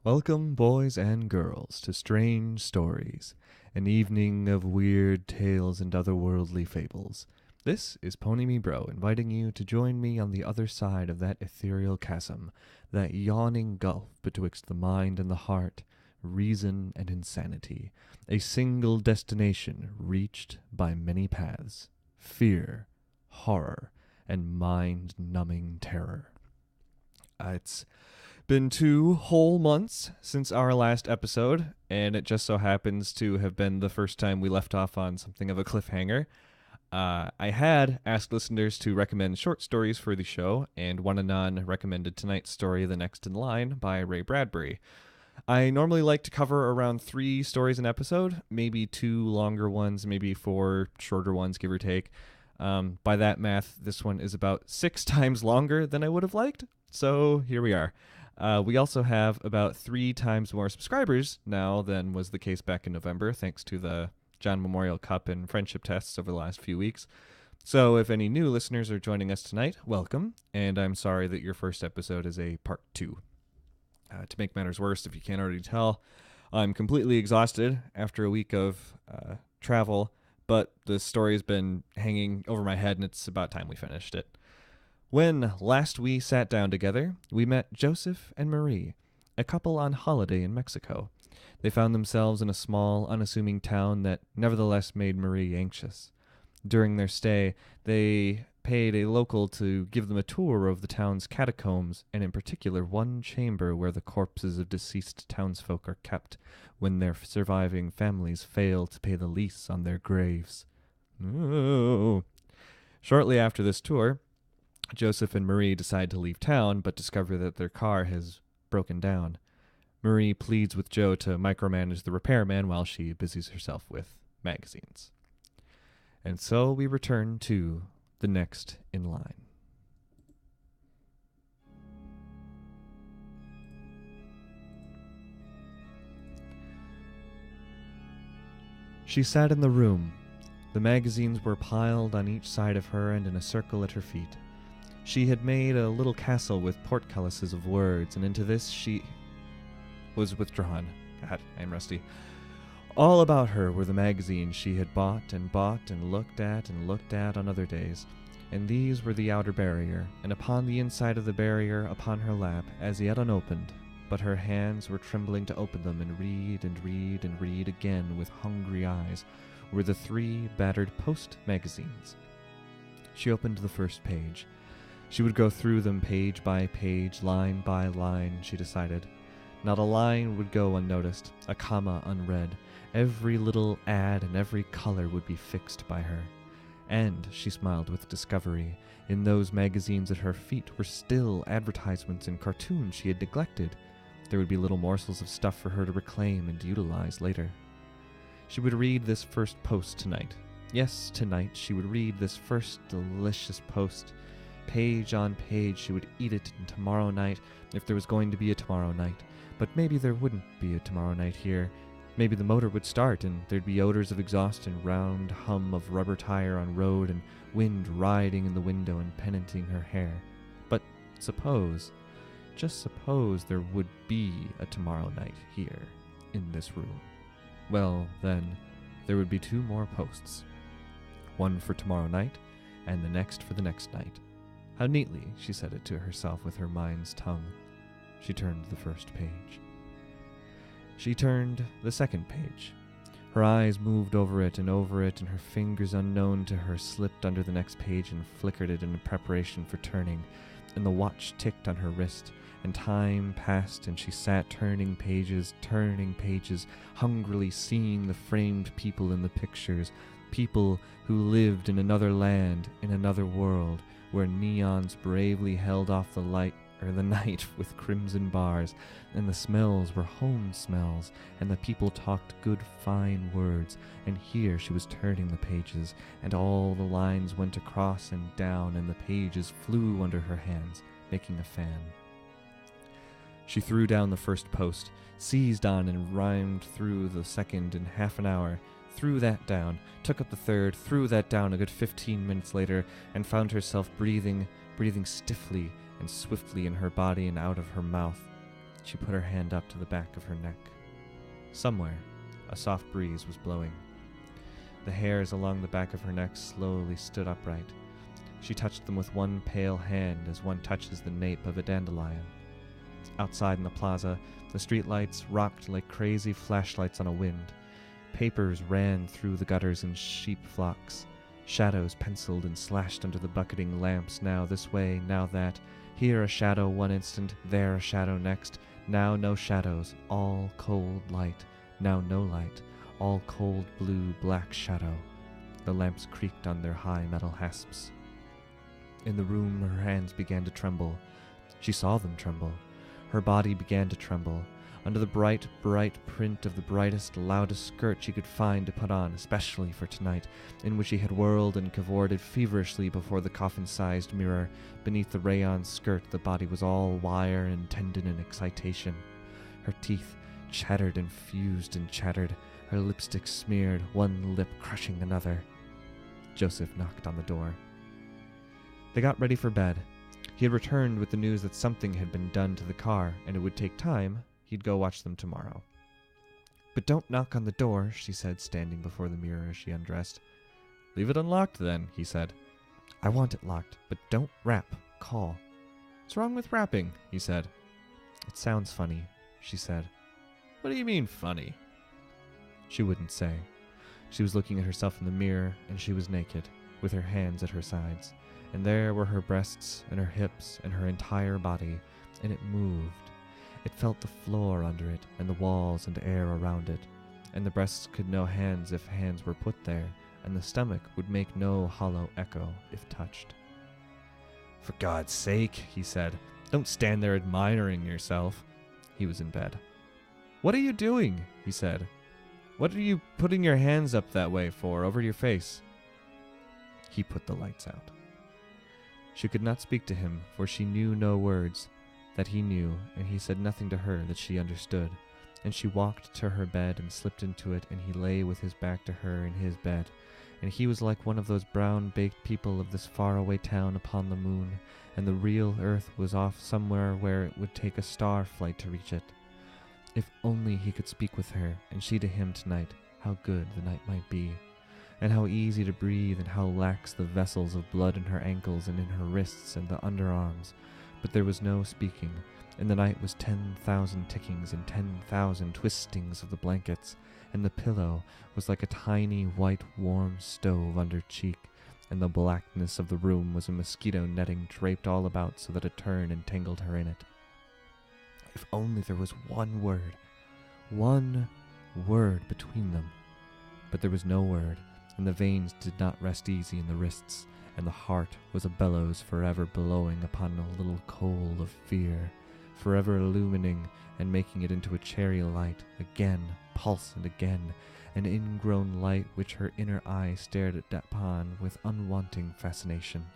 Welcome, boys and girls, to Strange Stories, an evening of weird tales and otherworldly fables. This is Pony Me Bro, inviting you to join me on the other side of that ethereal chasm, that yawning gulf betwixt the mind and the heart, reason and insanity, a single destination reached by many paths, fear, horror, and mind-numbing terror. It's been 2 whole months since our last episode, and it just so happens to have been the first time we left off on something of a cliffhanger. I had asked listeners to recommend short stories for the show, and One Anon recommended tonight's story, The Next in Line, by Ray Bradbury. I normally like to cover around 3 stories an episode, maybe 2 longer ones, maybe 4 shorter ones, give or take. By that math, this one is about 6 times longer than I would have liked, so here we are. We also have about 3 times more subscribers now than was the case back in November, thanks to the John Memorial Cup and friendship tests over the last few weeks. So if any new listeners are joining us tonight, welcome, and I'm sorry that your first episode is a part 2. To make matters worse, if you can't already tell, I'm completely exhausted after a week of travel, but the story has been hanging over my head, and it's about time we finished it. When last we sat down together, we met Joseph and Marie, a couple on holiday in Mexico. They found themselves in a small, unassuming town that nevertheless made Marie anxious. During their stay, they paid a local to give them a tour of the town's catacombs, and in particular one chamber where the corpses of deceased townsfolk are kept when their surviving families fail to pay the lease on their graves. Ooh. Shortly after this tour, Joseph and Marie decide to leave town, but discover that their car has broken down. Marie pleads with Joe to micromanage the repairman while she busies herself with magazines. And so we return to The Next in Line. She sat in the room. The magazines were piled on each side of her and in a circle at her feet. She had made a little castle with portcullises of words, and into this she was withdrawn. God, I am rusty. All about her were the magazines she had bought and looked at on other days, and these were the outer barrier, and upon the inside of the barrier, upon her lap, as yet unopened, but her hands were trembling to open them and read again with hungry eyes, were the 3 battered Post magazines. She opened the first page. She would go through them page by page, line by line, she decided. Not a line would go unnoticed, a comma unread. Every little ad and every color would be fixed by her. And, she smiled with discovery, in those magazines at her feet were still advertisements and cartoons she had neglected. There would be little morsels of stuff for her to reclaim and utilize later. She would read this first Post tonight. Yes, tonight she would read this first delicious Post. Page on page she would eat it, and tomorrow night, if there was going to be a tomorrow night. But maybe there wouldn't be a tomorrow night here. Maybe the motor would start, and there'd be odors of exhaust and round hum of rubber tire on road and wind riding in the window and penanting her hair. But suppose, just suppose there would be a tomorrow night here, in this room. Well, then, there would be 2 more Posts. One for tomorrow night, and the next for the next night. How neatly she said it to herself with her mind's tongue. She turned the first page. She turned the second page. Her eyes moved over it, and her fingers unknown to her slipped under the next page and flickered it in preparation for turning, and the watch ticked on her wrist, and time passed, and she sat turning pages, hungrily seeing the framed people in the pictures, people who lived in another land, in another world, where neons bravely held off the night with crimson bars, and the smells were home smells, and the people talked good fine words, and here she was turning the pages, and all the lines went across and down, and the pages flew under her hands, making a fan. She threw down the first Post, seized on and rhymed through the second in half an hour, threw that down, took up the third, threw that down a good 15 minutes later, and found herself breathing stiffly and swiftly in her body and out of her mouth. She put her hand up to the back of her neck. Somewhere, a soft breeze was blowing. The hairs along the back of her neck slowly stood upright. She touched them with one pale hand as one touches the nape of a dandelion. Outside in the plaza, the streetlights rocked like crazy flashlights on a wind. Papers ran through the gutters in sheep flocks. Shadows penciled and slashed under the bucketing lamps, now this way, now that. Here a shadow one instant, there a shadow next. Now no shadows, all cold light. Now no light, all cold blue black shadow. The lamps creaked on their high metal hasps. In the room her hands began to tremble. She saw them tremble. Her body began to tremble. Under the bright, bright print of the brightest, loudest skirt she could find to put on, especially for tonight, in which she had whirled and cavorted feverishly before the coffin-sized mirror. Beneath the rayon skirt the body was all wire and tendon and excitation. Her teeth chattered and fused and chattered, her lipstick smeared, one lip crushing another. Joseph knocked on the door. They got ready for bed. He had returned with the news that something had been done to the car, and it would take time. He'd go watch them tomorrow. "But don't knock on the door," she said, standing before the mirror as she undressed. "Leave it unlocked, then," he said. "I want it locked, but don't rap. Call." "What's wrong with rapping?" he said. "It sounds funny," she said. "What do you mean, funny?" She wouldn't say. She was looking at herself in the mirror, and she was naked, with her hands at her sides. And there were her breasts and her hips and her entire body, and it moved. It felt the floor under it, and the walls and air around it, and the breasts could know hands if hands were put there, and the stomach would make no hollow echo if touched. "For God's sake," he said, "don't stand there admiring yourself." He was in bed. "What are you doing?" he said. "What are you putting your hands up that way for, over your face?" He put the lights out. She could not speak to him, for she knew no words that he knew, and he said nothing to her that she understood. And she walked to her bed and slipped into it, and he lay with his back to her in his bed. And he was like one of those brown-baked people of this faraway town upon the moon, and the real earth was off somewhere where it would take a star flight to reach it. If only he could speak with her, and she to him tonight, how good the night might be. And how easy to breathe, and how lax the vessels of blood in her ankles and in her wrists and the underarms. But there was no speaking, and the night was 10,000 tickings and 10,000 twistings of the blankets, and the pillow was like a tiny white warm stove under cheek, and the blackness of the room was a mosquito netting draped all about so that a turn entangled her in it. If only there was one word between them. But there was no word, and the veins did not rest easy in the wrists, and the heart was a bellows forever blowing upon a little coal of fear, forever illumining and making it into a cherry light, again, pulse and again, an ingrown light which her inner eye stared upon with unwonting fascination.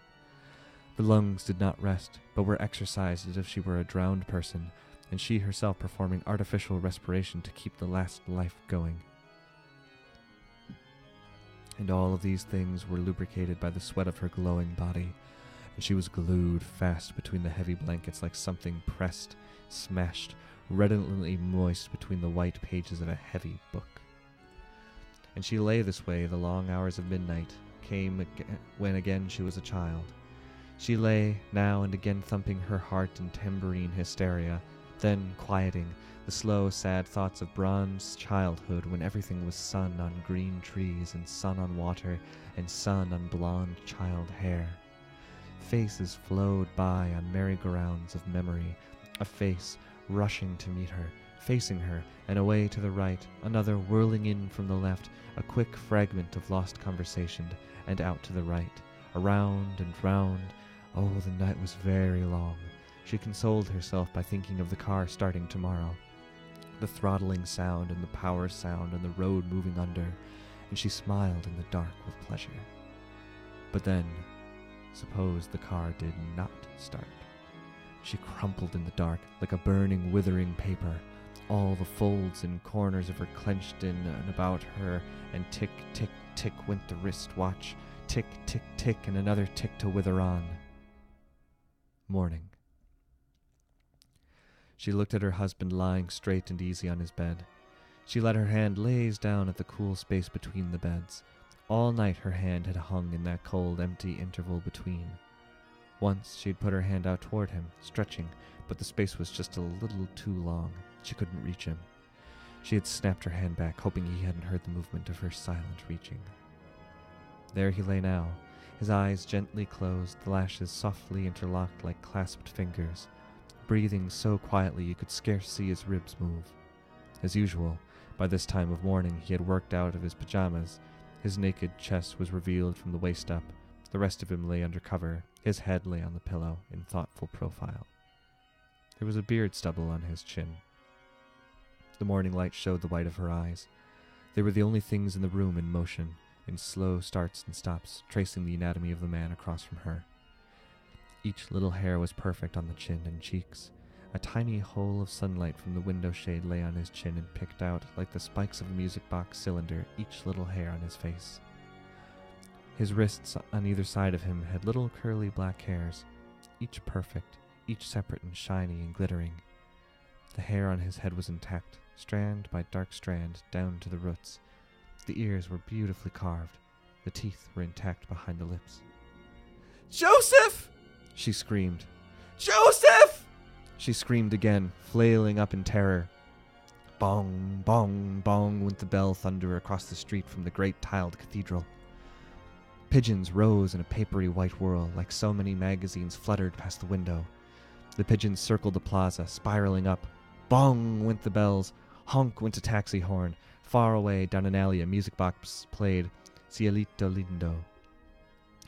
The lungs did not rest, but were exercised as if she were a drowned person, and she herself performing artificial respiration to keep the last life going. And all of these things were lubricated by the sweat of her glowing body, and she was glued fast between the heavy blankets like something pressed, smashed, redolently moist between the white pages of a heavy book. And she lay this way the long hours of midnight came when again she was a child. She lay, now and again thumping her heart in tambourine hysteria, then quieting the slow, sad thoughts of bronze childhood when everything was sun on green trees and sun on water and sun on blonde child hair. Faces flowed by on merry-go-rounds of memory, a face rushing to meet her, facing her, and away to the right, another whirling in from the left, a quick fragment of lost conversation, and out to the right, around and round. Oh, the night was very long. She consoled herself by thinking of the car starting tomorrow, the throttling sound and the power sound and the road moving under, and she smiled in the dark with pleasure. But then, suppose the car did not start. She crumpled in the dark like a burning, withering paper, all the folds and corners of her clenched in and about her, and tick, tick, tick went the wrist watch, tick, tick, tick, and another tick to wither on. Morning. She looked at her husband lying straight and easy on his bed. She let her hand laze down at the cool space between the beds. All night her hand had hung in that cold, empty interval between. Once she had put her hand out toward him, stretching, but the space was just a little too long. She couldn't reach him. She had snapped her hand back, hoping he hadn't heard the movement of her silent reaching. There he lay now, his eyes gently closed, the lashes softly interlocked like clasped fingers, breathing so quietly you could scarce see his ribs move. As usual, by this time of morning he had worked out of his pajamas. His naked chest was revealed from the waist up. The rest of him lay under cover. His head lay on the pillow in thoughtful profile. There was a beard stubble on his chin. The morning light showed the white of her eyes. They were the only things in the room in motion, in slow starts and stops, tracing the anatomy of the man across from her. Each little hair was perfect on the chin and cheeks. A tiny hole of sunlight from the window shade lay on his chin and picked out, like the spikes of a music box cylinder, each little hair on his face. His wrists on either side of him had little curly black hairs, each perfect, each separate and shiny and glittering. The hair on his head was intact, strand by dark strand, down to the roots. The ears were beautifully carved. The teeth were intact behind the lips. "Joseph!" she screamed. "Joseph!" She screamed again, flailing up in terror. Bong, bong, bong went the bell thunder across the street from the great tiled cathedral. Pigeons rose in a papery white whirl, like so many magazines fluttered past the window. The pigeons circled the plaza, spiraling up. Bong went the bells. Honk went a taxi horn. Far away, down an alley, a music box played Cielito Lindo.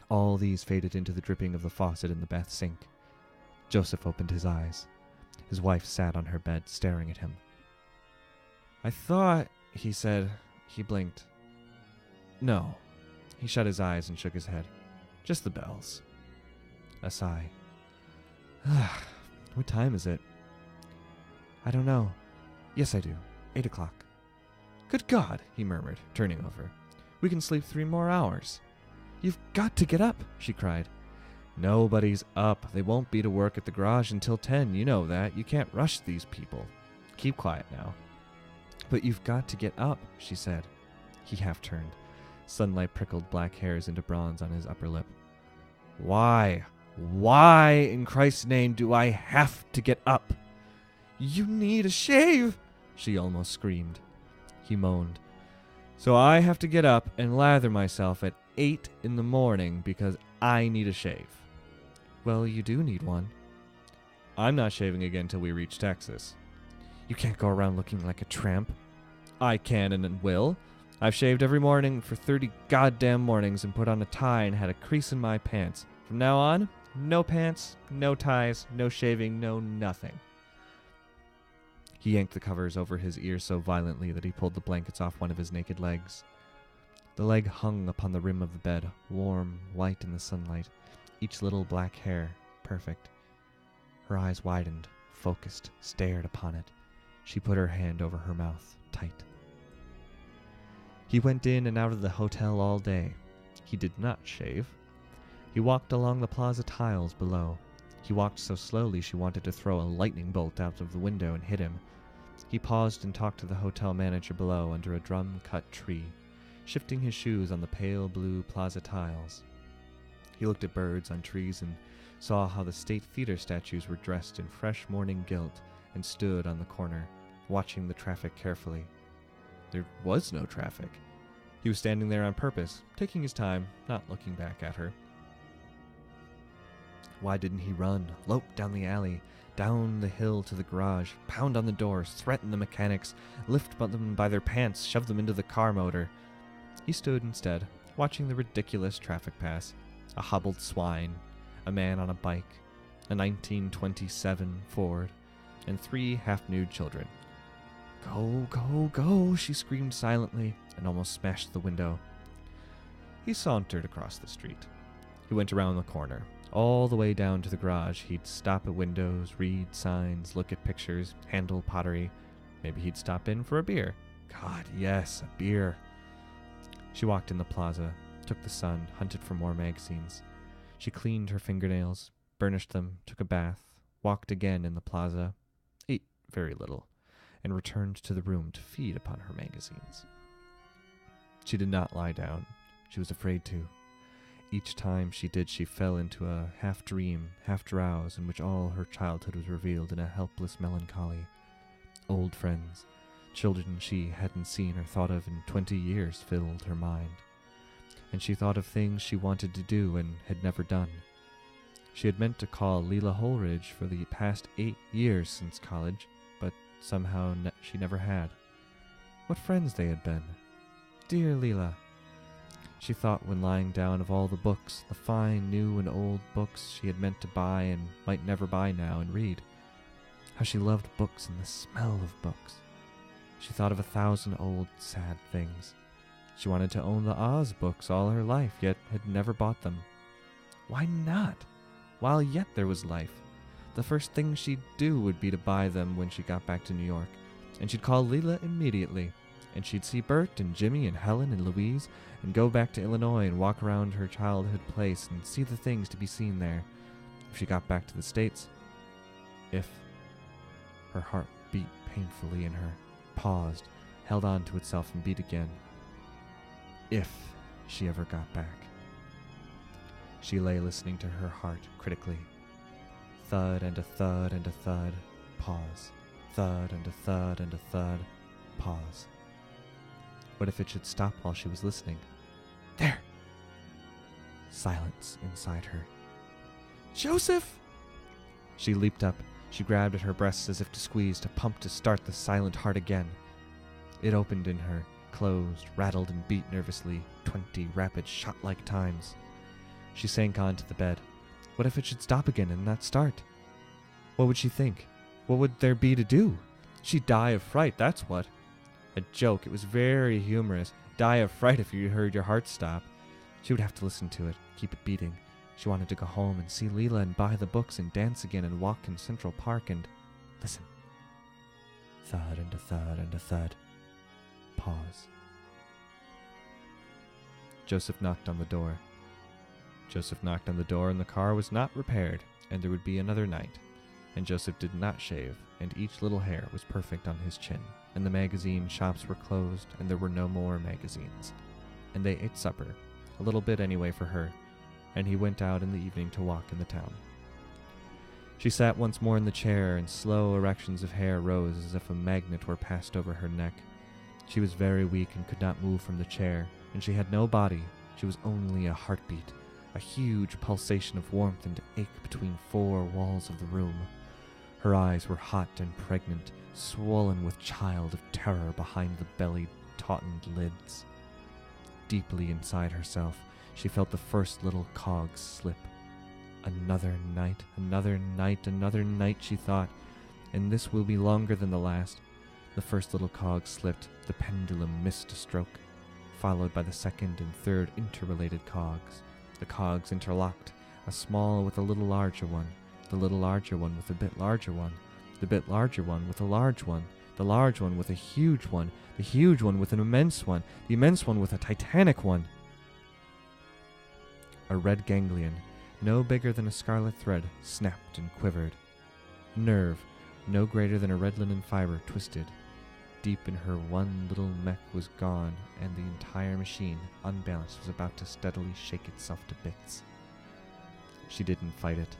All these faded into the dripping of the faucet in the bath sink. Joseph opened his eyes. His wife sat on her bed, staring at him. "I thought," he said. He blinked. "No." He shut his eyes and shook his head. "Just the bells." A sigh. "What time is it?" "I don't know." "Yes, I do. 8 o'clock. "Good God," he murmured, turning over. "We can sleep 3 more hours." "You've got to get up," she cried. "Nobody's up. They won't be to work at the garage until 10. You know that. You can't rush these people. Keep quiet now." "But you've got to get up," she said. He half turned. Sunlight prickled black hairs into bronze on his upper lip. Why in Christ's name do I have to get up?" "You need a shave," she almost screamed. He moaned. "So I have to get up and lather myself at 8 in the morning because I need a shave." "Well, you do need one." "I'm not shaving again till we reach Texas." "You can't go around looking like a tramp." "I can and will. I've shaved every morning for 30 goddamn mornings and put on a tie and had a crease in my pants. From now on, no pants, no ties, no shaving, no nothing." He yanked the covers over his ears so violently that he pulled the blankets off one of his naked legs. The leg hung upon the rim of the bed, warm, white in the sunlight, each little black hair perfect. Her eyes widened, focused, stared upon it. She put her hand over her mouth, tight. He went in and out of the hotel all day. He did not shave. He walked along the plaza tiles below. He walked so slowly she wanted to throw a lightning bolt out of the window and hit him. He paused and talked to the hotel manager below under a drum-cut tree, shifting his shoes on the pale blue plaza tiles. He looked at birds on trees and saw how the State Theater statues were dressed in fresh morning gilt and stood on the corner, watching the traffic carefully. There was no traffic. He was standing there on purpose, taking his time, not looking back at her. Why didn't he run, lope down the alley, down the hill to the garage, pound on the doors, threaten the mechanics, lift them by their pants, shove them into the car motor? He stood instead, watching the ridiculous traffic pass. A hobbled swine, a man on a bike, a 1927 Ford, and 3 half-nude children. "Go, go, go," she screamed silently and almost smashed the window. He sauntered across the street. He went around the corner. All the way down to the garage, he'd stop at windows, read signs, look at pictures, handle pottery. Maybe he'd stop in for a beer. God, yes, a beer. She walked in the plaza, took the sun, hunted for more magazines. She cleaned her fingernails, burnished them, took a bath, walked again in the plaza, ate very little, and returned to the room to feed upon her magazines. She did not lie down. She was afraid to. Each time she did, she fell into a half-dream, half-drowse in which all her childhood was revealed in a helpless melancholy. Old friends, children she hadn't seen or thought of in 20 years filled her mind. And she thought of things she wanted to do and had never done. She had meant to call Leela Holridge for the past 8 years since college, but somehow she never had. What friends they had been. Dear Leela. She thought when lying down of all the books, the fine new and old books she had meant to buy and might never buy now and read. How she loved books and the smell of books. She thought of 1,000 old, sad things. She wanted to own the Oz books all her life, yet had never bought them. Why not? While yet there was life. The first thing she'd do would be to buy them when she got back to New York, and she'd call Leela immediately, and she'd see Bert and Jimmy and Helen and Louise, and go back to Illinois and walk around her childhood place and see the things to be seen there. If she got back to the States, if her heart beat painfully in her, paused, held on to itself and beat again. If she ever got back. She lay listening to her heart critically. Thud and a thud and a thud, pause. Thud and a thud and a thud, pause. What if it should stop while she was listening? There! Silence inside her. Joseph! She leaped up. She grabbed at her breasts as if to squeeze, to pump, to start the silent heart again. It opened in her, closed, rattled, and beat nervously, 20 rapid, shot-like times. She sank onto the bed. What if it should stop again and not start? What would she think? What would there be to do? She'd die of fright, that's what. A joke. It was very humorous. Die of fright if you heard your heart stop. She would have to listen to it, keep it beating. She wanted to go home and see Leela and buy the books and dance again and walk in Central Park and listen. Thud and a thud and a thud. Pause. Joseph knocked on the door. Joseph knocked on the door and the car was not repaired, and there would be another night. And Joseph did not shave, and each little hair was perfect on his chin, and the magazine shops were closed, and there were no more magazines. And they ate supper, a little bit anyway for her, and he went out in the evening to walk in the town. She sat once more in the chair, and slow erections of hair rose as if a magnet were passed over her neck. She was very weak and could not move from the chair, and she had no body. She was only a heartbeat, a huge pulsation of warmth and ache between 4 walls of the room. Her eyes were hot and pregnant, swollen with child of terror behind the belly tautened lids. Deeply inside herself, she felt the first little cogs slip. Another night, another night, another night, she thought, and this will be longer than the last. The first little cog slipped, the pendulum missed a stroke, followed by the second and third interrelated cogs. The cogs interlocked, a small with a little larger one, the little larger one with a bit larger one, the bit larger one with a large one, the large one with a huge one, the huge one with an immense one, the immense one with a titanic one. A red ganglion, no bigger than a scarlet thread, snapped and quivered. Nerve, no greater than a red linen fiber, twisted. Deep in her one little mech was gone, and the entire machine, unbalanced, was about to steadily shake itself to bits. She didn't fight it.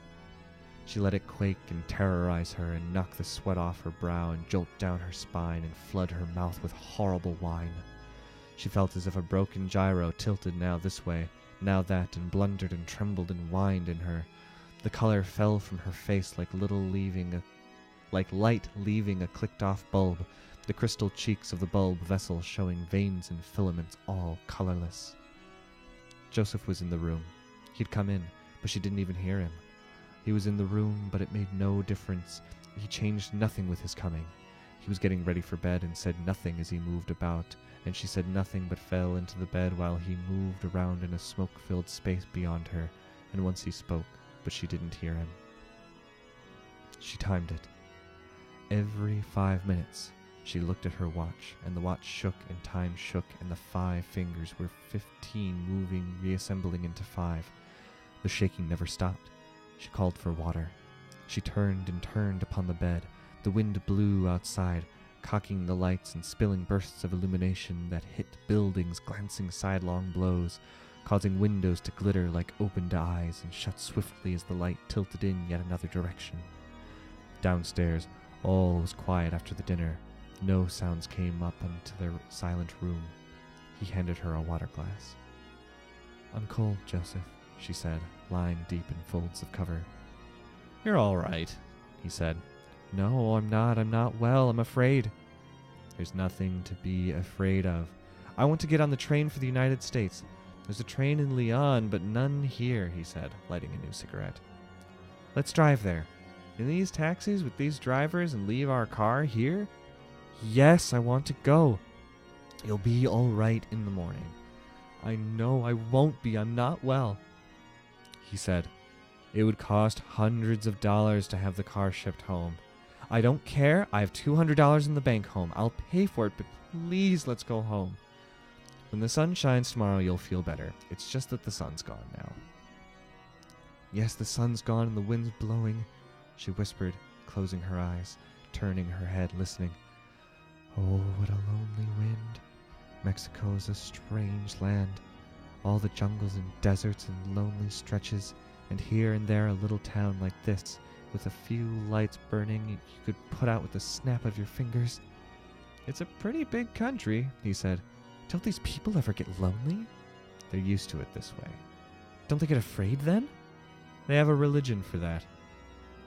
She let it quake and terrorize her and knock the sweat off her brow and jolt down her spine and flood her mouth with horrible wine. She felt as if a broken gyro tilted now this way, now that, and blundered and trembled and whined in her. The color fell from her face like light leaving a clicked-off bulb, the crystal cheeks of the bulb vessel showing veins and filaments all colorless. Joseph was in the room. He'd come in, but she didn't even hear him. He was in the room, but it made no difference. He changed nothing with his coming. He was getting ready for bed and said nothing as he moved about, and she said nothing but fell into the bed while he moved around in a smoke-filled space beyond her, and once he spoke, but she didn't hear him. She timed it. Every 5 minutes, she looked at her watch, and the watch shook and time shook, and the 5 fingers were 15 moving, reassembling into 5. The shaking never stopped. She called for water. She turned and turned upon the bed. The wind blew outside, cocking the lights and spilling bursts of illumination that hit buildings glancing sidelong blows, causing windows to glitter like opened eyes and shut swiftly as the light tilted in yet another direction. Downstairs, all was quiet after the dinner. No sounds came up into their silent room. He handed her a water glass. "I'm cold, Joseph," she said, lying deep in folds of cover. "You're all right," he said. "No, I'm not. I'm not well. I'm afraid." "There's nothing to be afraid of. I want to get on the train for the United States. There's a train in Lyon, but none here," he said, lighting a new cigarette. "Let's drive there. In these taxis with these drivers and leave our car here?" "Yes, I want to go." "You'll be all right in the morning." "I know I won't be. I'm not well." He said, "It would cost hundreds of dollars to have the car shipped home." "I don't care. I have $200 in the bank home. I'll pay for it, but please let's go home." "When the sun shines tomorrow, you'll feel better. It's just that the sun's gone now." "Yes, the sun's gone and the wind's blowing," she whispered, closing her eyes, turning her head, listening. "Oh, what a lonely wind. Mexico's a strange land. All the jungles and deserts and lonely stretches, and here and there a little town like this, with a few lights burning you could put out with the snap of your fingers." "It's a pretty big country," he said. "Don't these people ever get lonely?" "They're used to it this way." "Don't they get afraid then?" "They have a religion for that."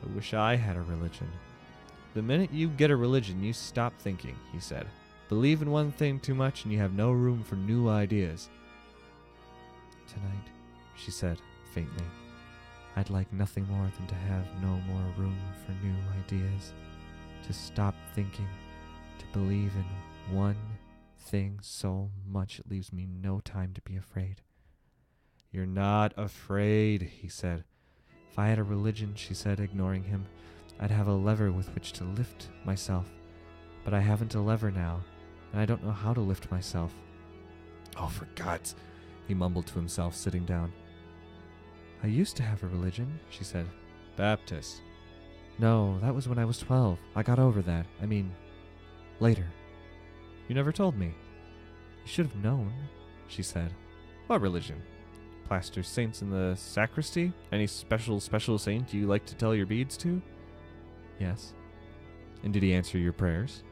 "I wish I had a religion." "The minute you get a religion, you stop thinking," he said. "Believe in one thing too much and you have no room for new ideas." "Tonight," she said faintly, "I'd like nothing more than to have no more room for new ideas. To stop thinking, to believe in one thing so much it leaves me no time to be afraid." "You're not afraid," he said. "If I had a religion," she said, ignoring him, "I'd have a lever with which to lift myself. But I haven't a lever now, and I don't know how to lift myself." "Oh, for God's..." he mumbled to himself, sitting down. "I used to have a religion," she said. "Baptist." "No, that was when I was 12. I got over that. I mean, later." "You never told me." "You should have known," she said. "What religion? Plaster saints in the sacristy? Any special saint you like to tell your beads to?" "Yes." "And did he answer your prayers?"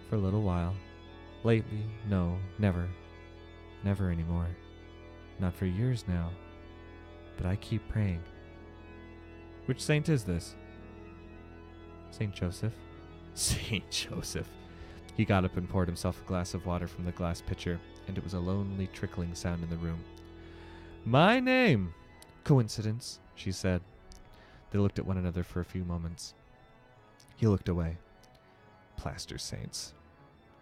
"For a little while. Lately, no, never. Never anymore. Not for years now. But I keep praying." "Which saint is this?" "Saint Joseph." "Saint Joseph." He got up and poured himself a glass of water from the glass pitcher, and it was a lonely trickling sound in the room. "My name." "Coincidence," she said. They looked at one another for a few moments. He looked away. "Plaster saints,"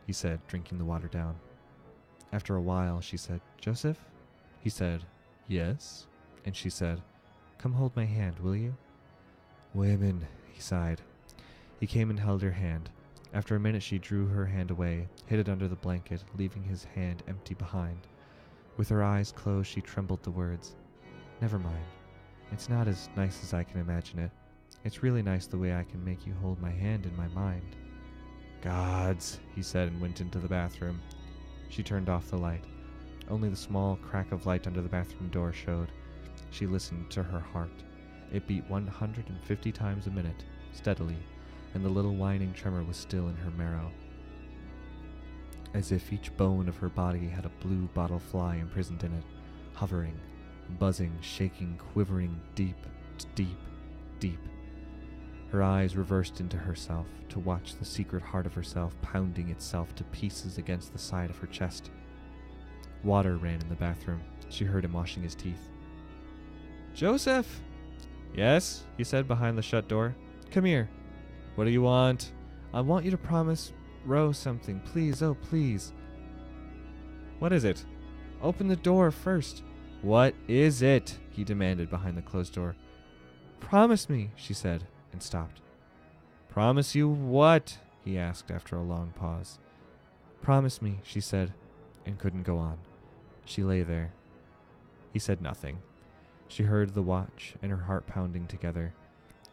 he said, drinking the water down. After a while, she said, "Joseph?" He said, "Yes." And she said, "Come hold my hand, will you?" "Women," he sighed. He came and held her hand. After a minute, she drew her hand away, hid it under the blanket, leaving his hand empty behind. With her eyes closed, she trembled the words. "Never mind. It's not as nice as I can imagine it. It's really nice the way I can make you hold my hand in my mind." "Gods," he said, and went into the bathroom. She turned off the light. Only the small crack of light under the bathroom door showed. She listened to her heart. It beat 150 times a minute, steadily, and the little whining tremor was still in her marrow, as if each bone of her body had a blue bottle fly imprisoned in it, hovering, buzzing, shaking, quivering deep, deep, deep. Her eyes reversed into herself to watch the secret heart of herself pounding itself to pieces against the side of her chest. Water ran in the bathroom. She heard him washing his teeth. "Joseph!" "Yes," he said behind the shut door. "Come here." "What do you want?" "I want you to promise Rose something. Please, oh please." "What is it?" "Open the door first." "What is it?" he demanded behind the closed door. "Promise me," she said, and stopped. "Promise you what?" he asked after a long pause. "Promise me," she said, and couldn't go on. She lay there. He said nothing. She heard the watch and her heart pounding together.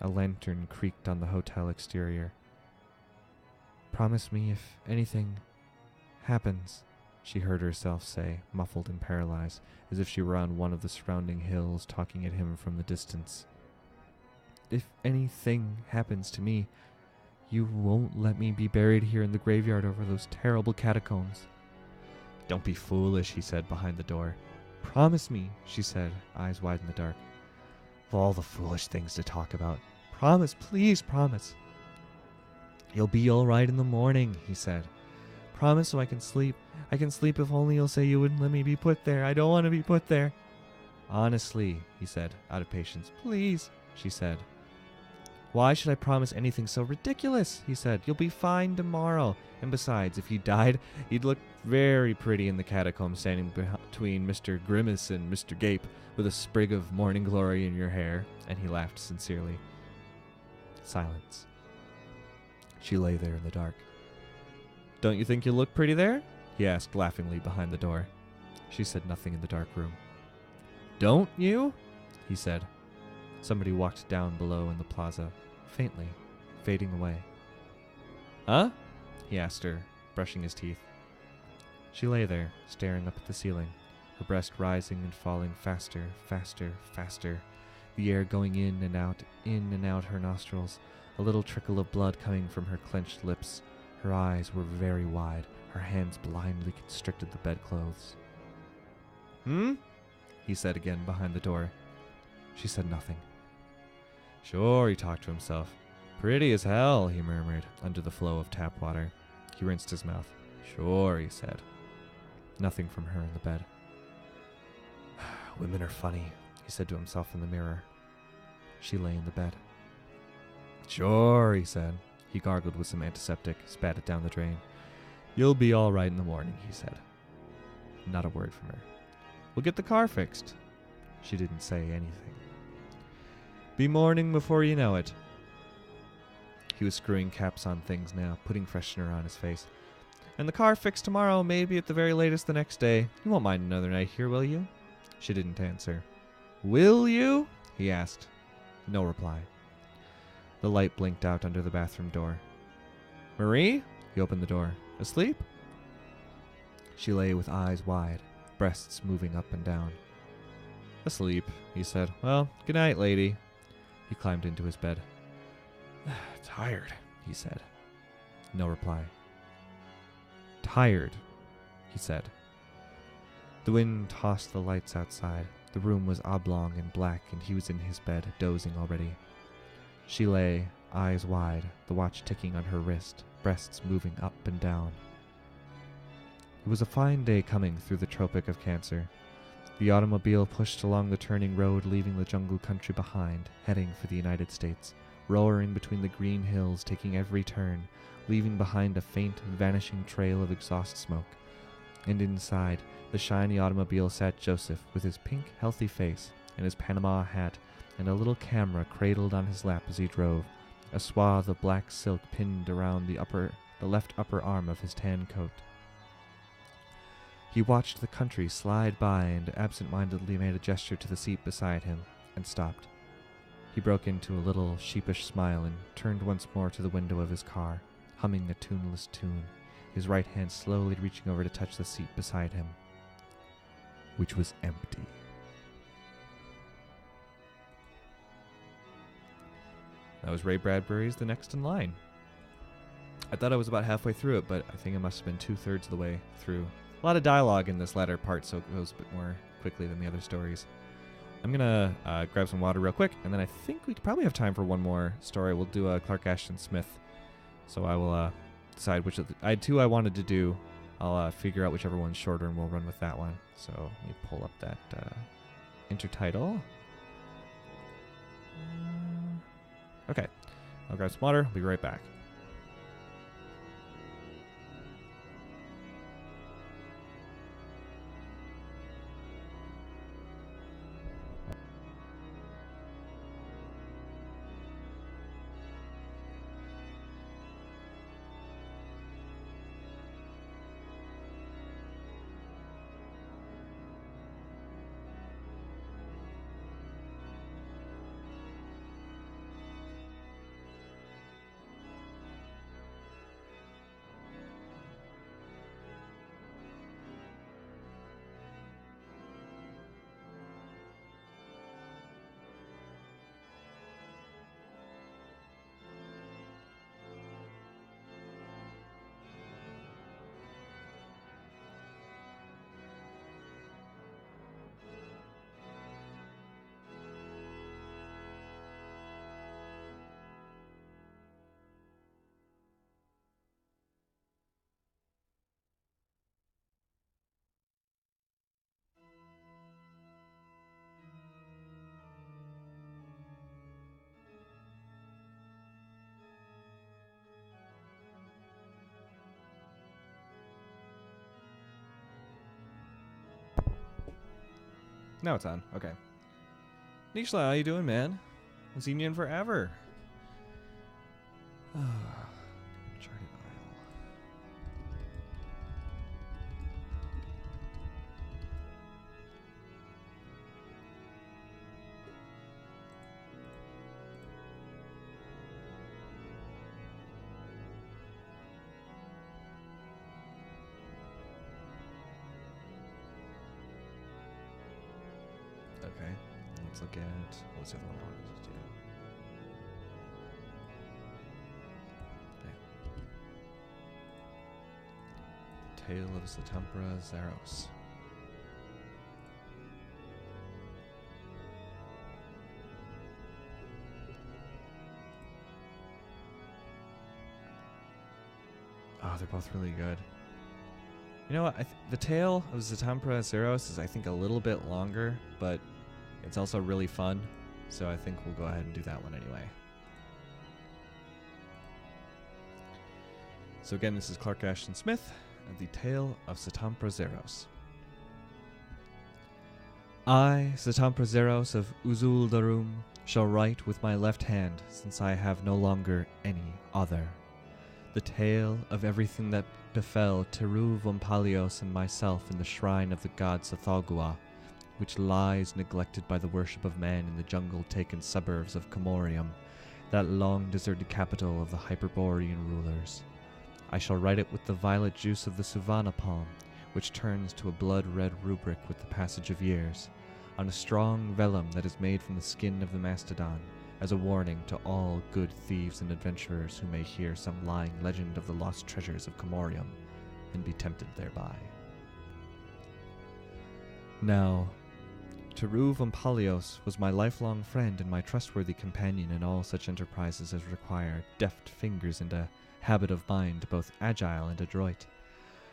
A lantern creaked on the hotel exterior. Promise me if anything happens, she heard herself say, muffled and paralyzed, as if she were on one of the surrounding hills talking at him from the distance. If anything happens to me, you won't let me be buried here in the graveyard over those terrible catacombs. Don't be foolish, he said behind the door. Promise me, she said, eyes wide in the dark. Of all the foolish things to talk about. Promise, please promise. You'll be all right in the morning, he said. Promise so I can sleep. I can sleep if only you'll say you wouldn't let me be put there. I don't want to be put there. Honestly, he said, out of patience. Please, she said. Why should I promise anything so ridiculous? He said. You'll be fine tomorrow. And besides, if you died, you'd look very pretty in the catacombs standing between Mr. Grimace and Mr. Gape with a sprig of morning glory in your hair. And he laughed sincerely. Silence. She lay there in the dark. Don't you think you look pretty there? He asked laughingly behind the door. She said nothing in the dark room. Don't you? He said. Somebody walked down below in the plaza, faintly, fading away. Huh? He asked her, brushing his teeth. She lay there, staring up at the ceiling, her breast rising and falling faster, faster, faster, the air going in and out her nostrils, a little trickle of blood coming from her clenched lips. Her eyes were very wide, her hands blindly constricted the bedclothes. He said again behind the door. She said nothing. Sure, he talked to himself. Pretty as hell, he murmured, under the flow of tap water. He rinsed his mouth. Sure, he said. Nothing from her in the bed. Women are funny, he said to himself in the mirror. She lay in the bed. Sure, he said. He gargled with some antiseptic, spat it down the drain. You'll be all right in the morning, he said. Not a word from her. We'll get the car fixed. She didn't say anything. Be morning before you know it. He was screwing caps on things now, putting freshener on his face. And the car fixed tomorrow, maybe at the very latest the next day. You won't mind another night here, will you? She didn't answer. Will you? He asked. No reply. The light blinked out under the bathroom door. Marie? He opened the door. Asleep? She lay with eyes wide, breasts moving up and down. Asleep, he said. Well, good night, lady. He climbed into his bed. Tired, he said. No reply. Tired, he said. The wind tossed the lights outside. The room was oblong and black, and he was in his bed, dozing already. She lay, eyes wide, the watch ticking on her wrist, breasts moving up and down. It was a fine day coming through the Tropic of Cancer. The automobile pushed along the turning road, leaving the jungle country behind, heading for the United States, roaring between the green hills, taking every turn, leaving behind a faint, vanishing trail of exhaust smoke. And inside, the shiny automobile sat Joseph, with his pink, healthy face, and his Panama hat, and a little camera cradled on his lap as he drove, a swath of black silk pinned around the left upper arm of his tan coat. He watched the country slide by and absent-mindedly made a gesture to the seat beside him, and stopped. He broke into a little sheepish smile and turned once more to the window of his car, humming a tuneless tune, his right hand slowly reaching over to touch the seat beside him, which was empty. That was Ray Bradbury's The Next in Line. I thought I was about halfway through it, but I think I must have been 2/3 of the way through. A lot of dialogue in this latter part, so it goes a bit more quickly than the other stories. I'm going to grab some water real quick, and then I think we could probably have time for one more story. We'll do Clark Ashton Smith. So I will decide which of the... I had two I wanted to do. I'll figure out whichever one's shorter, and we'll run with that one. So let me pull up that intertitle. Okay. I'll grab some water. I'll be right back. Now it's on. Okay. Nishla, how you doing, man? I've seen you in forever. Charted Isle. Okay, let's look at what's the other one I wanted to do. Okay. Tale of Satampra Zaros. Oh, they're both really good. You know what? The Tale of Satampra Zaros is, I think, a little bit longer, but it's also really fun, so I think we'll go ahead and do that one anyway. So again, this is Clark Ashton Smith, and the Tale of Satampra Zaros. I, Satampra Zaros of Uzul Darum, shall write with my left hand, since I have no longer any other, the tale of everything that befell Teru Vompalios and myself in the shrine of the god Sathagua, which lies neglected by the worship of man in the jungle-taken suburbs of Comorium, that long-deserted capital of the Hyperborean rulers. I shall write it with the violet juice of the Suvana palm, which turns to a blood-red rubric with the passage of years, on a strong vellum that is made from the skin of the mastodon, as a warning to all good thieves and adventurers who may hear some lying legend of the lost treasures of Comorium, and be tempted thereby. Now, Teru Vompalios was my lifelong friend and my trustworthy companion in all such enterprises as require deft fingers and a habit of mind both agile and adroit.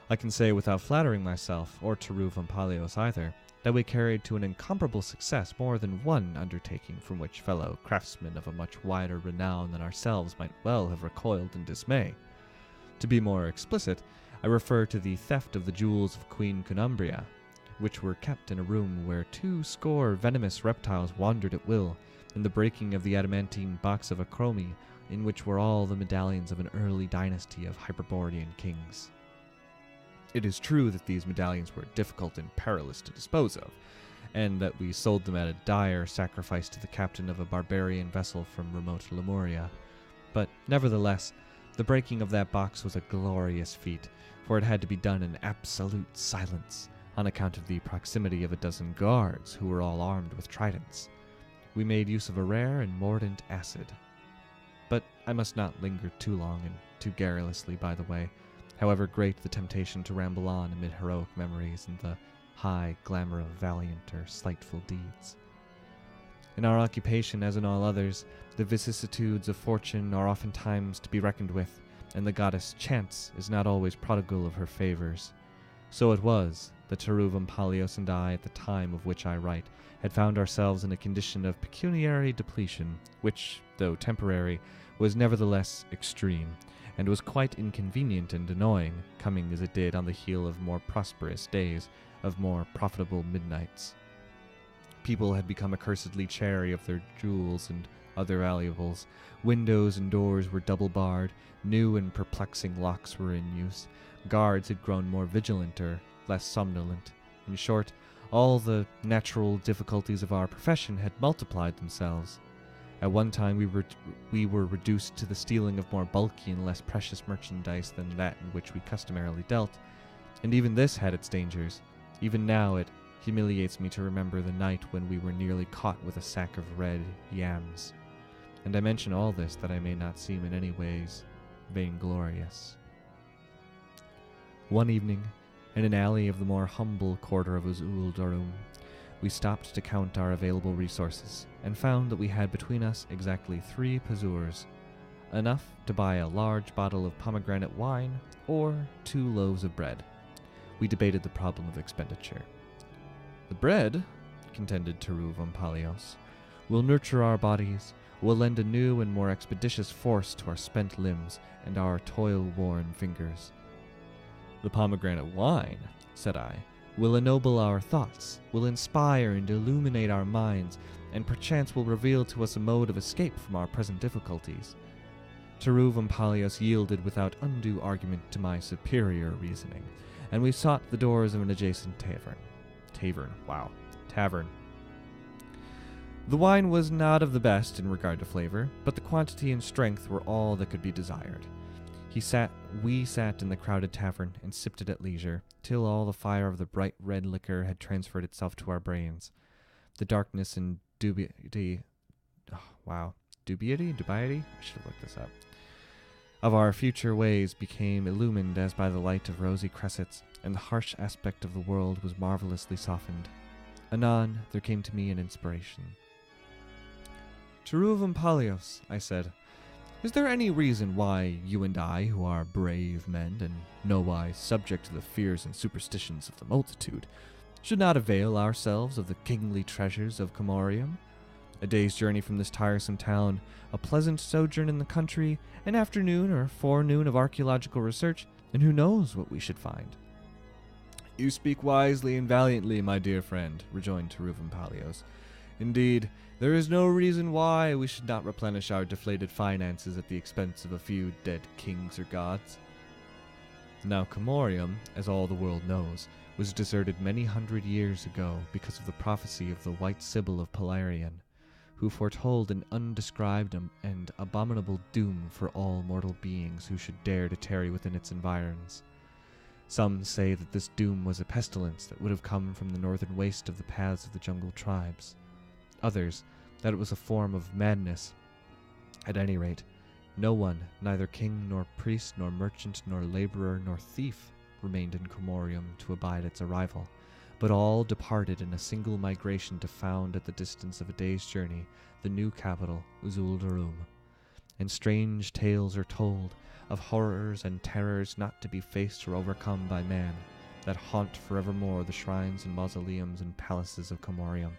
I can say without flattering myself, or Teru Vompalios either, that we carried to an incomparable success more than one undertaking from which fellow craftsmen of a much wider renown than ourselves might well have recoiled in dismay. To be more explicit, I refer to the theft of the jewels of Queen Cunumbria, which were kept in a room where 200 venomous reptiles wandered at will, and the breaking of the adamantine box of Acromi, in which were all the medallions of an early dynasty of Hyperborean kings. It is true that these medallions were difficult and perilous to dispose of, and that we sold them at a dire sacrifice to the captain of a barbarian vessel from remote Lemuria. But nevertheless, the breaking of that box was a glorious feat, for it had to be done in absolute silence, on account of the proximity of a dozen guards who were all armed with tridents. We made use of a rare and mordant acid. But I must not linger too long and too garrulously by the way, however great the temptation to ramble on amid heroic memories and the high glamour of valiant or slightful deeds. In our occupation, as in all others, the vicissitudes of fortune are oftentimes to be reckoned with, and the goddess Chance is not always prodigal of her favors. So it was that Teru Vompalios and I, at the time of which I write, had found ourselves in a condition of pecuniary depletion, which, though temporary, was nevertheless extreme, and was quite inconvenient and annoying, coming as it did on the heel of more prosperous days, of more profitable midnights. People had become accursedly chary of their jewels and other valuables. Windows and doors were double barred, new and perplexing locks were in use, guards had grown more vigilant or less somnolent. In short, all the natural difficulties of our profession had multiplied themselves. At one time we were reduced to the stealing of more bulky and less precious merchandise than that in which we customarily dealt, and even this had its dangers. Even now it humiliates me to remember the night when we were nearly caught with a sack of red yams. And I mention all this that I may not seem in any ways vainglorious. One evening, in an alley of the more humble quarter of Uzul Darum, we stopped to count our available resources, and found that we had between us exactly 3 pazurs, enough to buy a large bottle of pomegranate wine or 2 loaves of bread. We debated the problem of expenditure. The bread, contended Teru Vompalios, will nurture our bodies, will lend a new and more expeditious force to our spent limbs and our toil-worn fingers. The pomegranate wine, said I, will ennoble our thoughts, will inspire and illuminate our minds, and perchance will reveal to us a mode of escape from our present difficulties. Taruv and Palios yielded without undue argument to my superior reasoning, and we sought the doors of an adjacent tavern. Tavern. The wine was not of the best in regard to flavor, but the quantity and strength were all that could be desired. We sat in the crowded tavern and sipped it at leisure, till all the fire of the bright red liquor had transferred itself to our brains. The darkness and dubiety, I should have looked this up, of our future ways became illumined as by the light of rosy cressets, and the harsh aspect of the world was marvelously softened. Anon, there came to me an inspiration. Taruv and Palios, I said, is there any reason why you and I, who are brave men and nowise subject to the fears and superstitions of the multitude, should not avail ourselves of the kingly treasures of Comorium? A day's journey from this tiresome town, a pleasant sojourn in the country, an afternoon or forenoon of archaeological research, and who knows what we should find? You speak wisely and valiantly, my dear friend, rejoined Taruv and Palios. Indeed, there is no reason why we should not replenish our deflated finances at the expense of a few dead kings or gods. Now Comorium, as all the world knows, was deserted many hundred years ago because of the prophecy of the White Sibyl of Pelarion, who foretold an undescribed and abominable doom for all mortal beings who should dare to tarry within its environs. Some say that this doom was a pestilence that would have come from the northern waste of the paths of the jungle tribes. Others, that it was a form of madness. At any rate, no one, neither king nor priest nor merchant nor laborer nor thief, remained in Comorium to abide its arrival, but all departed in a single migration to found at the distance of a day's journey the new capital, Uzul-Darum. And strange tales are told of horrors and terrors not to be faced or overcome by man, that haunt forevermore the shrines and mausoleums and palaces of Comorium.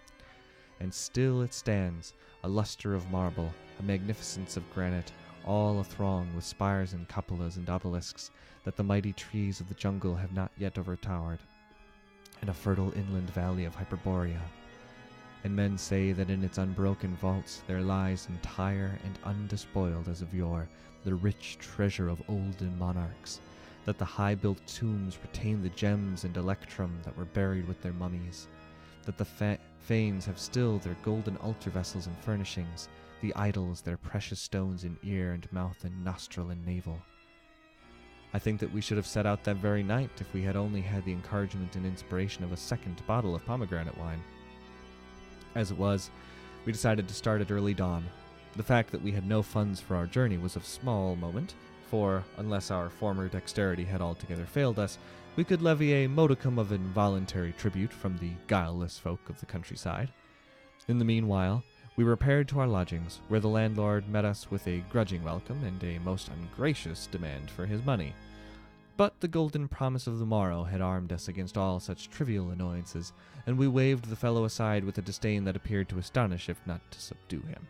And still it stands, a lustre of marble, a magnificence of granite, all a-throng with spires and cupolas and obelisks that the mighty trees of the jungle have not yet overtowered, and a fertile inland valley of Hyperborea. And men say that in its unbroken vaults there lies entire and undespoiled as of yore the rich treasure of olden monarchs, that the high-built tombs retain the gems and electrum that were buried with their mummies, that the fanes have still their golden altar vessels and furnishings, the idols their precious stones in ear and mouth and nostril and navel. I think that we should have set out that very night if we had only had the encouragement and inspiration of a second bottle of pomegranate wine. As it was, we decided to start at early dawn. The fact that we had no funds for our journey was of small moment, for, unless our former dexterity had altogether failed us, we could levy a modicum of involuntary tribute from the guileless folk of the countryside. In the meanwhile, we repaired to our lodgings, where the landlord met us with a grudging welcome and a most ungracious demand for his money. But the golden promise of the morrow had armed us against all such trivial annoyances, and we waved the fellow aside with a disdain that appeared to astonish if not to subdue him.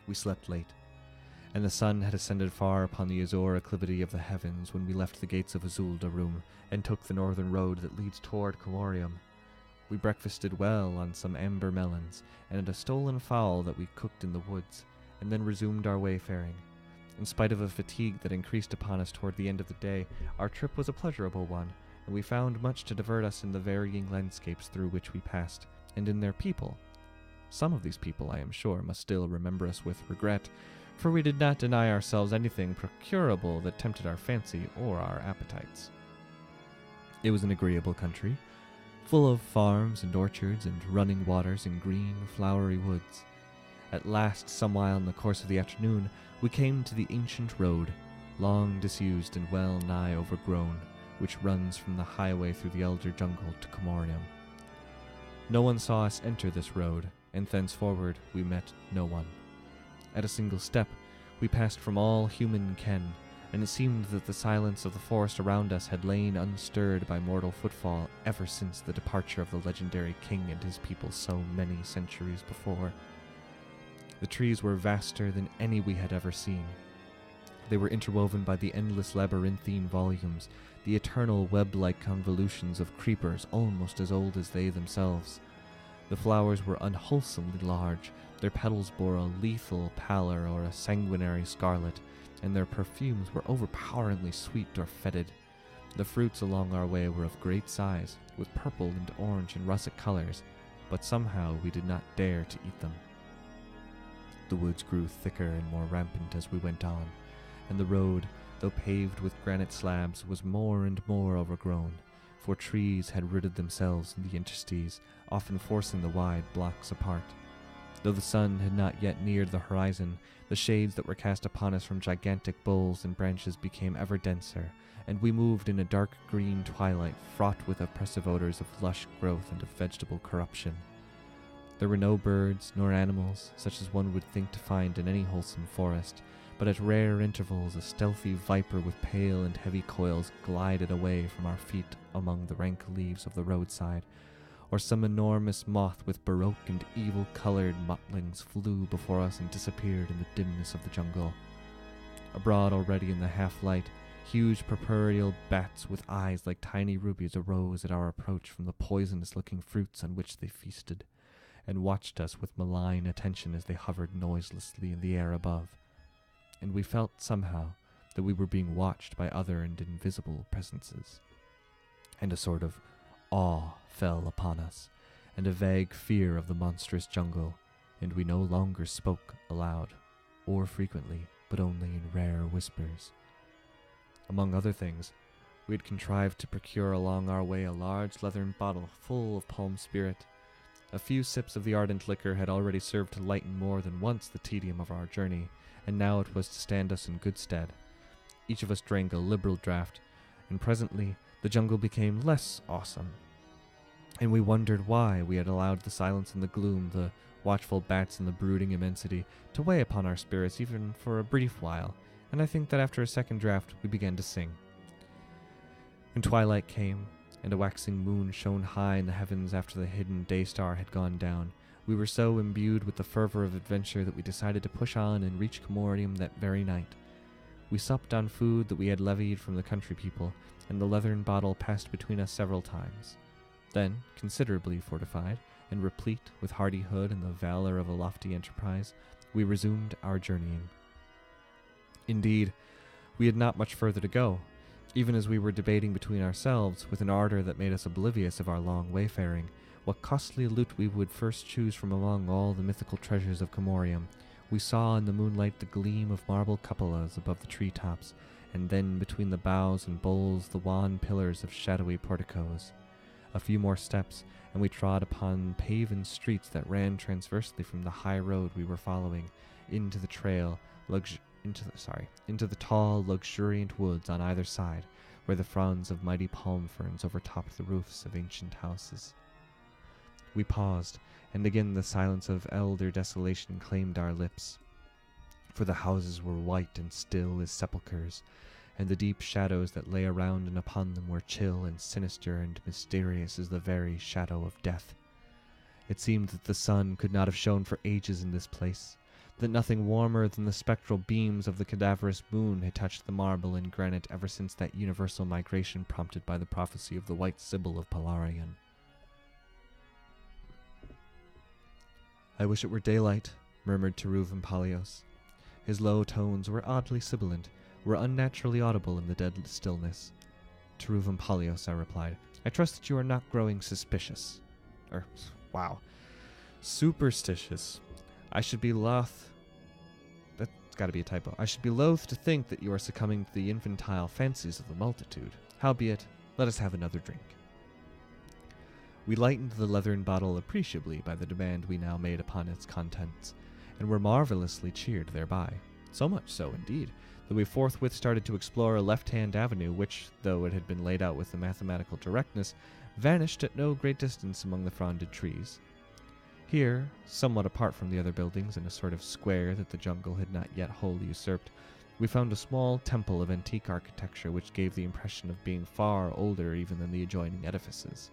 We slept late, and the sun had ascended far upon the azure acclivity of the heavens when we left the gates of Uzul-Darum and took the northern road that leads toward Comorium. We breakfasted well on some amber melons and a stolen fowl that we cooked in the woods, and then resumed our wayfaring. In spite of a fatigue that increased upon us toward the end of the day, our trip was a pleasurable one, and we found much to divert us in the varying landscapes through which we passed, and in their people. Some of these people, I am sure, must still remember us with regret, for we did not deny ourselves anything procurable that tempted our fancy or our appetites. It was an agreeable country, full of farms and orchards and running waters and green, flowery woods. At last, some while in the course of the afternoon, we came to the ancient road, long disused and well nigh overgrown, which runs from the highway through the elder jungle to Comorium. No one saw us enter this road, and thenceforward we met no one. At a single step, we passed from all human ken, and it seemed that the silence of the forest around us had lain unstirred by mortal footfall ever since the departure of the legendary king and his people so many centuries before. The trees were vaster than any we had ever seen. They were interwoven by the endless labyrinthine volumes, the eternal web-like convolutions of creepers almost as old as they themselves. The flowers were unwholesomely large, their petals bore a lethal pallor or a sanguinary scarlet, and their perfumes were overpoweringly sweet or fetid. The fruits along our way were of great size, with purple and orange and russet colors, but somehow we did not dare to eat them. The woods grew thicker and more rampant as we went on, and the road, though paved with granite slabs, was more and more overgrown, for trees had rooted themselves in the interstices, often forcing the wide blocks apart. Though the sun had not yet neared the horizon, the shades that were cast upon us from gigantic boles and branches became ever denser, and we moved in a dark green twilight fraught with oppressive odors of lush growth and of vegetable corruption. There were no birds nor animals, such as one would think to find in any wholesome forest, but at rare intervals a stealthy viper with pale and heavy coils glided away from our feet among the rank leaves of the roadside, or some enormous moth with baroque and evil-colored mottlings flew before us and disappeared in the dimness of the jungle. Abroad already in the half-light, huge purpureal bats with eyes like tiny rubies arose at our approach from the poisonous-looking fruits on which they feasted, and watched us with malign attention as they hovered noiselessly in the air above. And we felt somehow that we were being watched by other and invisible presences. And a sort of awe fell upon us, and a vague fear of the monstrous jungle, and we no longer spoke aloud, or frequently, but only in rare whispers. Among other things, we had contrived to procure along our way a large leathern bottle full of palm spirit. A few sips of the ardent liquor had already served to lighten more than once the tedium of our journey, and now it was to stand us in good stead. Each of us drank a liberal draught, and presently the jungle became less awesome, and we wondered why we had allowed the silence and the gloom, the watchful bats and the brooding immensity, to weigh upon our spirits even for a brief while, and I think that after a second draught we began to sing. When twilight came, and a waxing moon shone high in the heavens after the hidden day star had gone down, we were so imbued with the fervor of adventure that we decided to push on and reach Comorium that very night. We supped on food that we had levied from the country people, and the leathern bottle passed between us several times. Then, considerably fortified, and replete with hardihood and the valor of a lofty enterprise, we resumed our journeying. Indeed, we had not much further to go, even as we were debating between ourselves, with an ardor that made us oblivious of our long wayfaring, what costly loot we would first choose from among all the mythical treasures of Comorium. We saw in the moonlight the gleam of marble cupolas above the tree-tops, and then between the boughs and boles the wan pillars of shadowy porticos. A few more steps, and we trod upon paven streets that ran transversely from the high road we were following into the into the tall, luxuriant woods on either side, where the fronds of mighty palm ferns overtopped the roofs of ancient houses. We paused, and again the silence of elder desolation claimed our lips, for the houses were white and still as sepulchres, and the deep shadows that lay around and upon them were chill and sinister and mysterious as the very shadow of death. It seemed that the sun could not have shone for ages in this place, that nothing warmer than the spectral beams of the cadaverous moon had touched the marble and granite ever since that universal migration prompted by the prophecy of the white Sibyl of Palarion. "I wish it were daylight," murmured Teruvam Palios. His low tones were oddly sibilant, were unnaturally audible in the dead stillness. "Teruvam Palios," I replied, "I trust that you are not growing suspicious. Superstitious. I should be loath... That's gotta be a typo. I should be loath to think that you are succumbing to the infantile fancies of the multitude. Howbeit, let us have another drink." We lightened the leathern bottle appreciably by the demand we now made upon its contents, and were marvelously cheered thereby. So much so, indeed, that we forthwith started to explore a left-hand avenue which, though it had been laid out with a mathematical directness, vanished at no great distance among the fronded trees. Here, somewhat apart from the other buildings in a sort of square that the jungle had not yet wholly usurped, we found a small temple of antique architecture which gave the impression of being far older even than the adjoining edifices.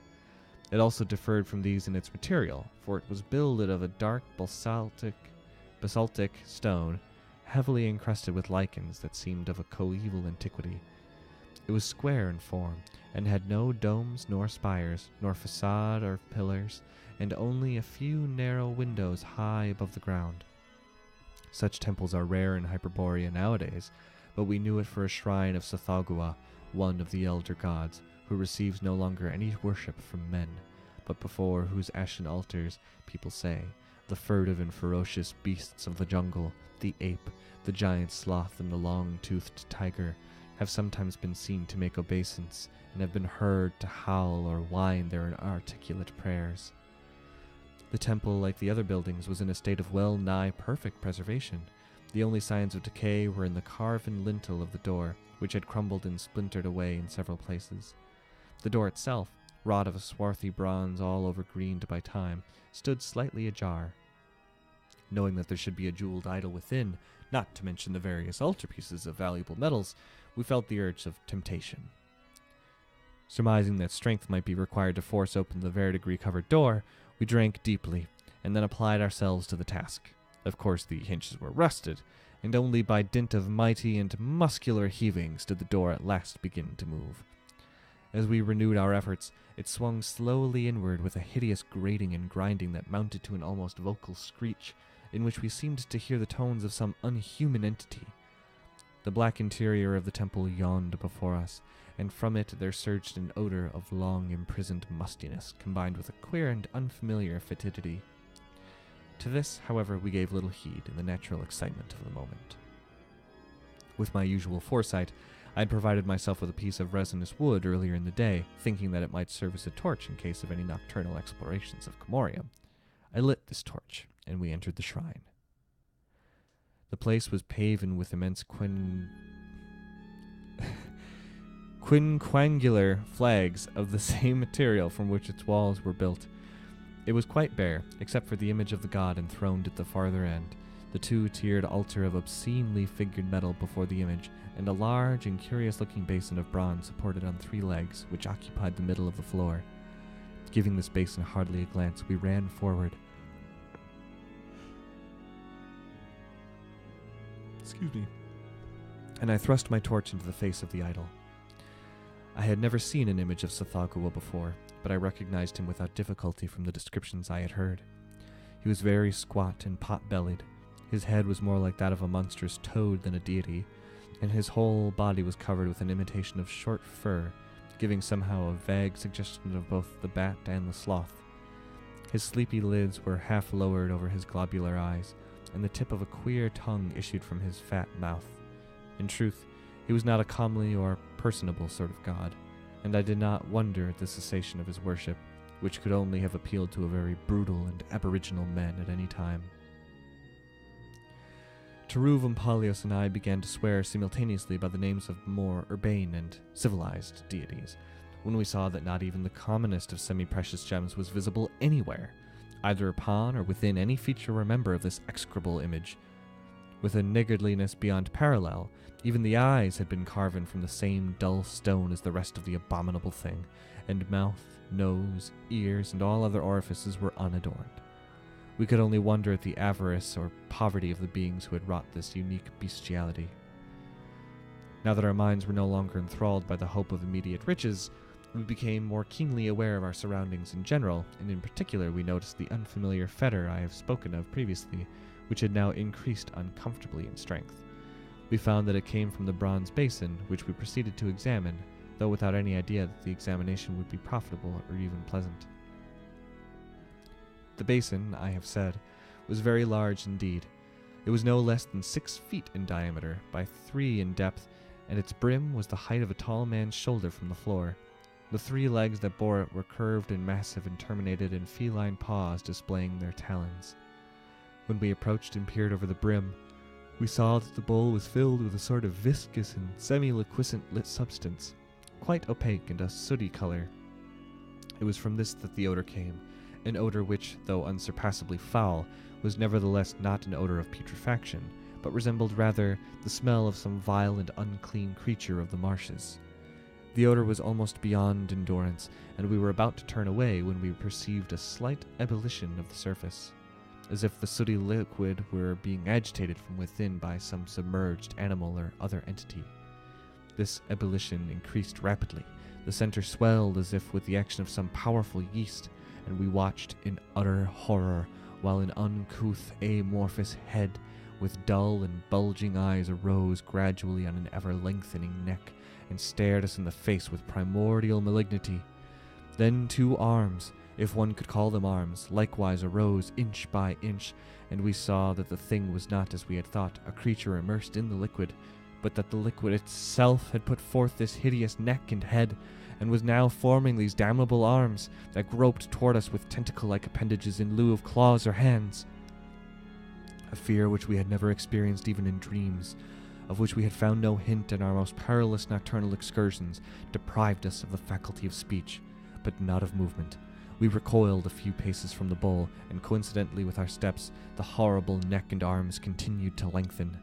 It also differed from these in its material, for it was builded of a dark basaltic stone, heavily encrusted with lichens that seemed of a coeval antiquity. It was square in form, and had no domes nor spires, nor facade or pillars, and only a few narrow windows high above the ground. Such temples are rare in Hyperborea nowadays, but we knew it for a shrine of Sathagua, one of the elder gods, who receives no longer any worship from men, but before whose ashen altars, people say, the furtive and ferocious beasts of the jungle, the ape, the giant sloth, and the long-toothed tiger, have sometimes been seen to make obeisance, and have been heard to howl or whine their inarticulate prayers. The temple, like the other buildings, was in a state of well-nigh perfect preservation. The only signs of decay were in the carven lintel of the door, which had crumbled and splintered away in several places. The door itself, wrought of a swarthy bronze all over greened by time, stood slightly ajar. Knowing that there should be a jeweled idol within, not to mention the various altarpieces of valuable metals, we felt the urge of temptation. Surmising that strength might be required to force open the verdigris-covered door, we drank deeply, and then applied ourselves to the task. Of course the hinges were rusted, and only by dint of mighty and muscular heavings did the door at last begin to move. As we renewed our efforts, it swung slowly inward with a hideous grating and grinding that mounted to an almost vocal screech, in which we seemed to hear the tones of some unhuman entity. The black interior of the temple yawned before us, and from it there surged an odor of long-imprisoned mustiness, combined with a queer and unfamiliar fetidity. To this, however, we gave little heed in the natural excitement of the moment. With my usual foresight, I had provided myself with a piece of resinous wood earlier in the day, thinking that it might serve as a torch in case of any nocturnal explorations of Comoria. I lit this torch, and we entered the shrine. The place was paven with immense quinquangular flags of the same material from which its walls were built. It was quite bare, except for the image of the god enthroned at the farther end, the two-tiered altar of obscenely figured metal before the image, and a large and curious-looking basin of bronze supported on 3 legs, which occupied the middle of the floor. Giving this basin hardly a glance, we ran forward. And I thrust my torch into the face of the idol. I had never seen an image of Sathagua before, but I recognized him without difficulty from the descriptions I had heard. He was very squat and pot-bellied. His head was more like that of a monstrous toad than a deity, and his whole body was covered with an imitation of short fur, giving somehow a vague suggestion of both the bat and the sloth. His sleepy lids were half lowered over his globular eyes, and the tip of a queer tongue issued from his fat mouth. In truth, he was not a comely or personable sort of god, and I did not wonder at the cessation of his worship, which could only have appealed to a very brutal and aboriginal men at any time. Taruv and Palios and I began to swear simultaneously by the names of more urbane and civilized deities, when we saw that not even the commonest of semi-precious gems was visible anywhere, either upon or within any feature or member of this execrable image. With a niggardliness beyond parallel, even the eyes had been carven from the same dull stone as the rest of the abominable thing, and mouth, nose, ears, and all other orifices were unadorned. We could only wonder at the avarice or poverty of the beings who had wrought this unique bestiality. Now that our minds were no longer enthralled by the hope of immediate riches, we became more keenly aware of our surroundings in general, and in particular we noticed the unfamiliar fetor I have spoken of previously, which had now increased uncomfortably in strength. We found that it came from the bronze basin, which we proceeded to examine, though without any idea that the examination would be profitable or even pleasant. The basin, I have said, was very large indeed. It was no less than 6 feet in diameter by 3 in depth, and its brim was the height of a tall man's shoulder from the floor. The 3 legs that bore it were curved and massive and terminated in feline paws displaying their talons. When we approached and peered over the brim, we saw that the bowl was filled with a sort of viscous and semi-liquescent lit substance, quite opaque and a sooty color. It was from this that the odor came, an odor which, though unsurpassably foul, was nevertheless not an odor of putrefaction, but resembled rather the smell of some vile and unclean creature of the marshes. The odor was almost beyond endurance, and we were about to turn away when we perceived a slight ebullition of the surface. as if the sooty liquid were being agitated from within by some submerged animal or other entity. This ebullition increased rapidly. The center swelled as if with the action of some powerful yeast, and we watched in utter horror while an uncouth, amorphous head with dull and bulging eyes arose gradually on an ever-lengthening neck and stared us in the face with primordial malignity. Then 2 arms, if one could call them arms, likewise arose inch by inch, and we saw that the thing was not, as we had thought, a creature immersed in the liquid, but that the liquid itself had put forth this hideous neck and head, and was now forming these damnable arms that groped toward us with tentacle-like appendages in lieu of claws or hands. A fear which we had never experienced even in dreams, of which we had found no hint in our most perilous nocturnal excursions, deprived us of the faculty of speech, but not of movement. We recoiled a few paces from the bull, and coincidentally with our steps, the horrible neck and arms continued to lengthen.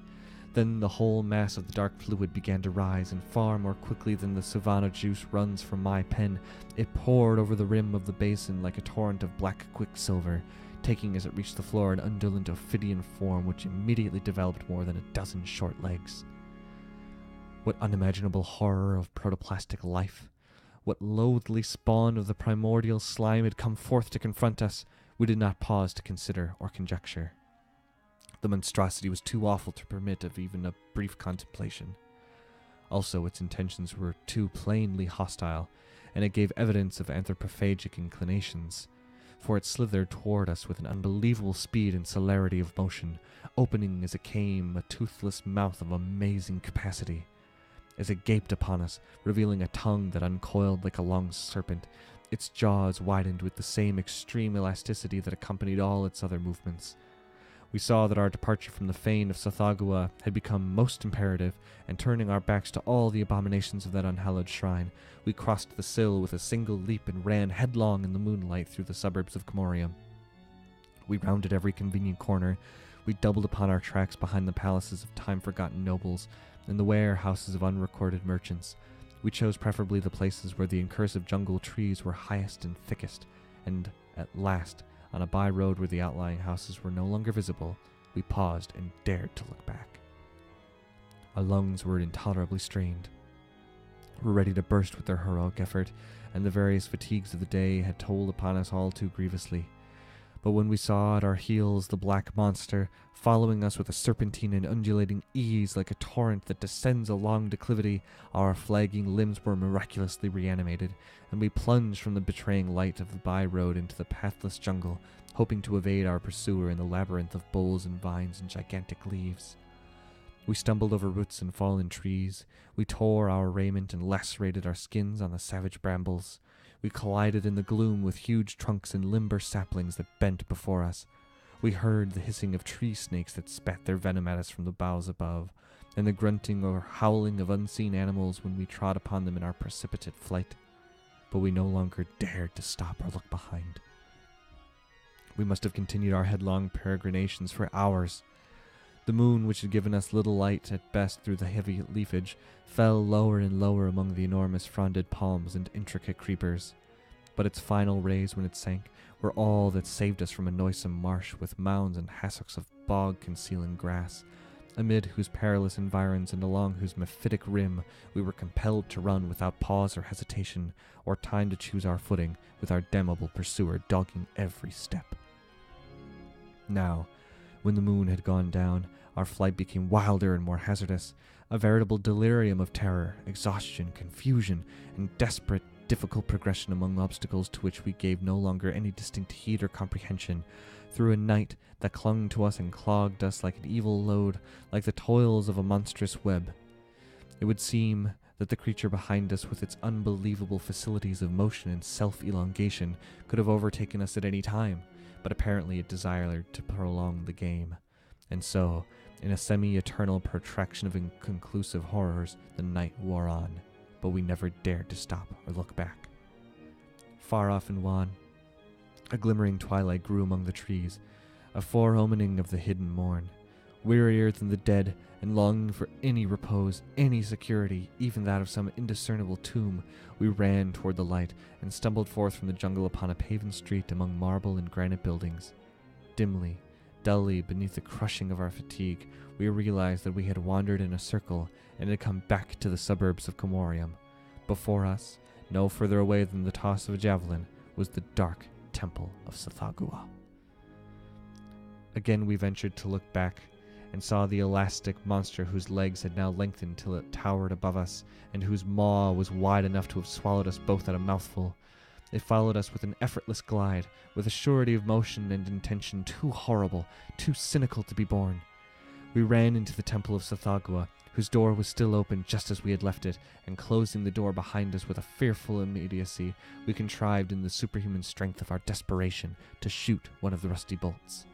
Then the whole mass of the dark fluid began to rise, and far more quickly than the savannah juice runs from my pen, it poured over the rim of the basin like a torrent of black quicksilver, taking as it reached the floor an undulant ophidian form which immediately developed more than a dozen short legs. What unimaginable horror of protoplastic life, what loathly spawn of the primordial slime had come forth to confront us, we did not pause to consider or conjecture. The monstrosity was too awful to permit of even a brief contemplation. Also, its intentions were too plainly hostile, and it gave evidence of anthropophagic inclinations, for it slithered toward us with an unbelievable speed and celerity of motion, opening as it came a toothless mouth of amazing capacity. As it gaped upon us, revealing a tongue that uncoiled like a long serpent, its jaws widened with the same extreme elasticity that accompanied all its other movements. We saw that our departure from the fane of Sathagua had become most imperative, and turning our backs to all the abominations of that unhallowed shrine, we crossed the sill with a single leap and ran headlong in the moonlight through the suburbs of Comorium. We rounded every convenient corner, we doubled upon our tracks behind the palaces of time-forgotten nobles and the warehouses of unrecorded merchants. We chose preferably the places where the incursive jungle trees were highest and thickest, and at last, on a by-road where the outlying houses were no longer visible, we paused and dared to look back. Our lungs were intolerably strained, were ready to burst with their heroic effort, and the various fatigues of the day had told upon us all too grievously. But when we saw at our heels the black monster, following us with a serpentine and undulating ease like a torrent that descends a long declivity, our flagging limbs were miraculously reanimated, and we plunged from the betraying light of the by-road into the pathless jungle, hoping to evade our pursuer in the labyrinth of boles and vines and gigantic leaves. We stumbled over roots and fallen trees. We tore our raiment and lacerated our skins on the savage brambles. We collided in the gloom with huge trunks and limber saplings that bent before us. We heard the hissing of tree snakes that spat their venom at us from the boughs above, and the grunting or howling of unseen animals when we trod upon them in our precipitate flight. But we no longer dared to stop or look behind. We must have continued our headlong peregrinations for hours. The moon, which had given us little light at best through the heavy leafage, fell lower and lower among the enormous fronded palms and intricate creepers. But its final rays, when it sank, were all that saved us from a noisome marsh with mounds and hassocks of bog-concealing grass, amid whose perilous environs and along whose mephitic rim we were compelled to run without pause or hesitation, or time to choose our footing, with our damnable pursuer dogging every step. Now, when the moon had gone down, our flight became wilder and more hazardous, a veritable delirium of terror, exhaustion, confusion, and desperate, difficult progression among obstacles to which we gave no longer any distinct heed or comprehension, through a night that clung to us and clogged us like an evil load, like the toils of a monstrous web. It would seem that the creature behind us, with its unbelievable facilities of motion and self-elongation, could have overtaken us at any time, but apparently it desired to prolong the game. And so, in a semi-eternal protraction of inconclusive horrors, the night wore on, but we never dared to stop or look back. Far off and wan, a glimmering twilight grew among the trees, a foreomening of the hidden morn. Wearier than the dead, and longing for any repose, any security, even that of some indiscernible tomb, we ran toward the light, and stumbled forth from the jungle upon a paven street among marble and granite buildings. Dimly, Dully, beneath the crushing of our fatigue, we realized that we had wandered in a circle and had come back to the suburbs of Comorium. Before us, no further away than the toss of a javelin, was the dark temple of Sathagua. Again we ventured to look back, and saw the elastic monster whose legs had now lengthened till it towered above us, and whose maw was wide enough to have swallowed us both at a mouthful. It followed us with an effortless glide, with a surety of motion and intention too horrible, too cynical to be borne. We ran into the temple of Sathagua, whose door was still open just as we had left it, and closing the door behind us with a fearful immediacy, we contrived in the superhuman strength of our desperation to shoot one of the rusty bolts.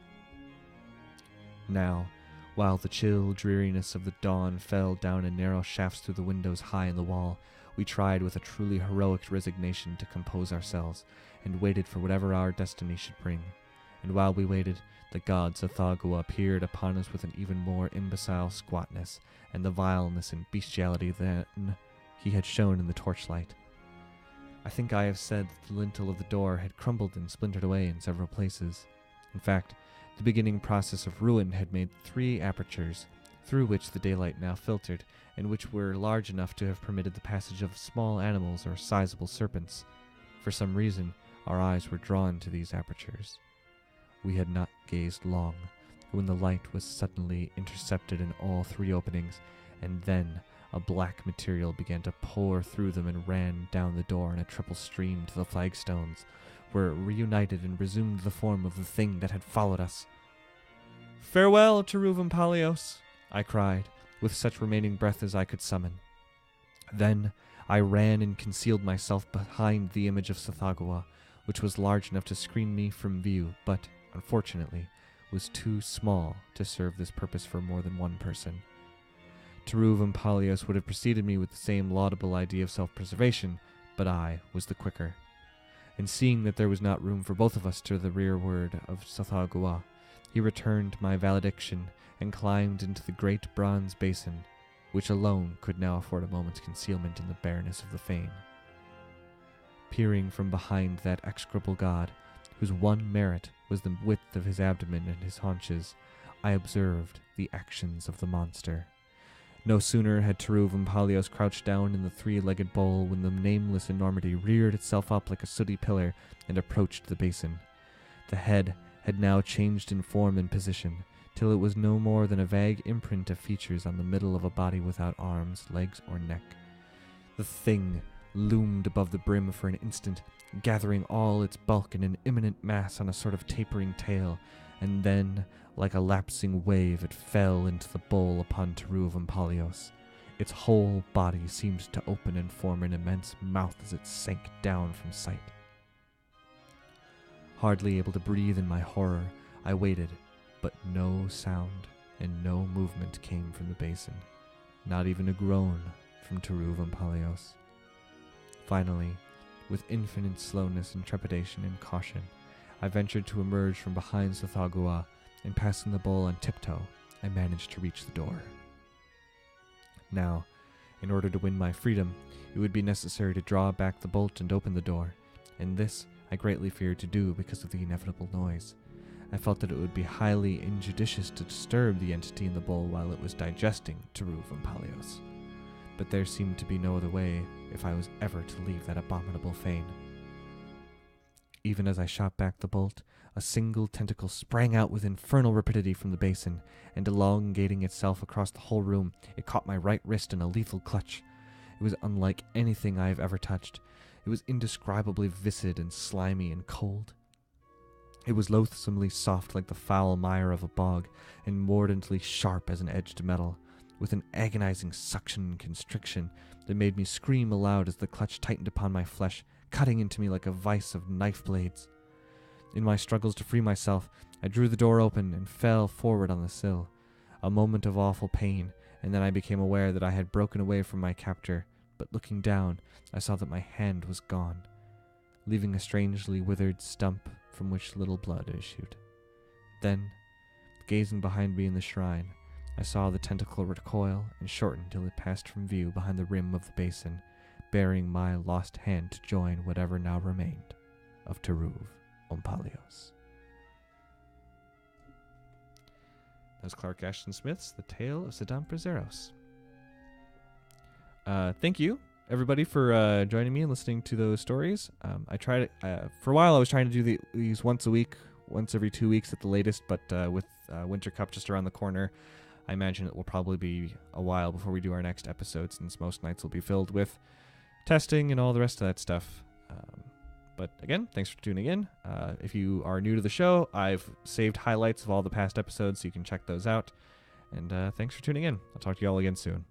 Now, while the chill dreariness of the dawn fell down in narrow shafts through the windows high in the wall, we tried with a truly heroic resignation to compose ourselves, and waited for whatever our destiny should bring. And while we waited, the god Sathagua appeared upon us with an even more imbecile squatness, and the vileness and bestiality than he had shown in the torchlight. I think I have said that the lintel of the door had crumbled and splintered away in several places. In fact, the beginning process of ruin had made 3 apertures, through which the daylight now filtered, and which were large enough to have permitted the passage of small animals or sizable serpents. For some reason, our eyes were drawn to these apertures. We had not gazed long, when the light was suddenly intercepted in all 3 openings, and then a black material began to pour through them and ran down the door in a triple stream to the flagstones, where it reunited and resumed the form of the thing that had followed us. "Farewell, Teruvum Palios," I cried, with such remaining breath as I could summon. Then I ran and concealed myself behind the image of Sathagua, which was large enough to screen me from view, but, unfortunately, was too small to serve this purpose for more than one person. Teruvum Palios would have preceded me with the same laudable idea of self-preservation, but I was the quicker. And seeing that there was not room for both of us to the rearward of Sathagua, he returned my valediction and climbed into the great bronze basin, which alone could now afford a moment's concealment in the bareness of the fane. Peering from behind that execrable god, whose one merit was the width of his abdomen and his haunches, I observed the actions of the monster. No sooner had Teruvum Palios crouched down in the 3-legged bowl when the nameless enormity reared itself up like a sooty pillar and approached the basin. The head had now changed in form and position, till it was no more than a vague imprint of features on the middle of a body without arms, legs, or neck. The thing loomed above the brim for an instant, gathering all its bulk in an imminent mass on a sort of tapering tail, and then, like a lapsing wave, it fell into the bowl upon Teruvum Palios. Its whole body seemed to open and form an immense mouth as it sank down from sight. Hardly able to breathe in my horror, I waited, but no sound and no movement came from the basin, not even a groan from Teruvum Palios. Finally, with infinite slowness and trepidation and caution, I ventured to emerge from behind Sathagua, and passing the bowl on tiptoe, I managed to reach the door. Now, in order to win my freedom, it would be necessary to draw back the bolt and open the door, and this I greatly feared to do because of the inevitable noise. I felt that it would be highly injudicious to disturb the entity in the bowl while it was digesting Teruvum Palios, but there seemed to be no other way if I was ever to leave that abominable fane. Even as I shot back the bolt, a single tentacle sprang out with infernal rapidity from the basin, and elongating itself across the whole room, it caught my right wrist in a lethal clutch. It was unlike anything I have ever touched. It was indescribably viscid and slimy and cold. It was loathsomely soft like the foul mire of a bog, and mordantly sharp as an edged metal, with an agonizing suction and constriction that made me scream aloud as the clutch tightened upon my flesh, cutting into me like a vice of knife blades. In my struggles to free myself, I drew the door open and fell forward on the sill. A moment of awful pain, and then I became aware that I had broken away from my captor, but looking down, I saw that my hand was gone, leaving a strangely withered stump from which little blood issued. Then, gazing behind me in the shrine, I saw the tentacle recoil and shorten till it passed from view behind the rim of the basin, bearing my lost hand to join whatever now remained of Teruvum Palios. That was Clark Ashton Smith's The Tale of Saddam Brazeros. Thank you, everybody, for joining me and listening to those stories. I tried for a while. I was trying to do these once a week, once every 2 weeks at the latest. But with Winter Cup just around the corner, I imagine it will probably be a while before we do our next episode, since most nights will be filled with testing and all the rest of that stuff. But again, thanks for tuning in. If you are new to the show, I've saved highlights of all the past episodes, so you can check those out. And thanks for tuning in. I'll talk to you all again soon.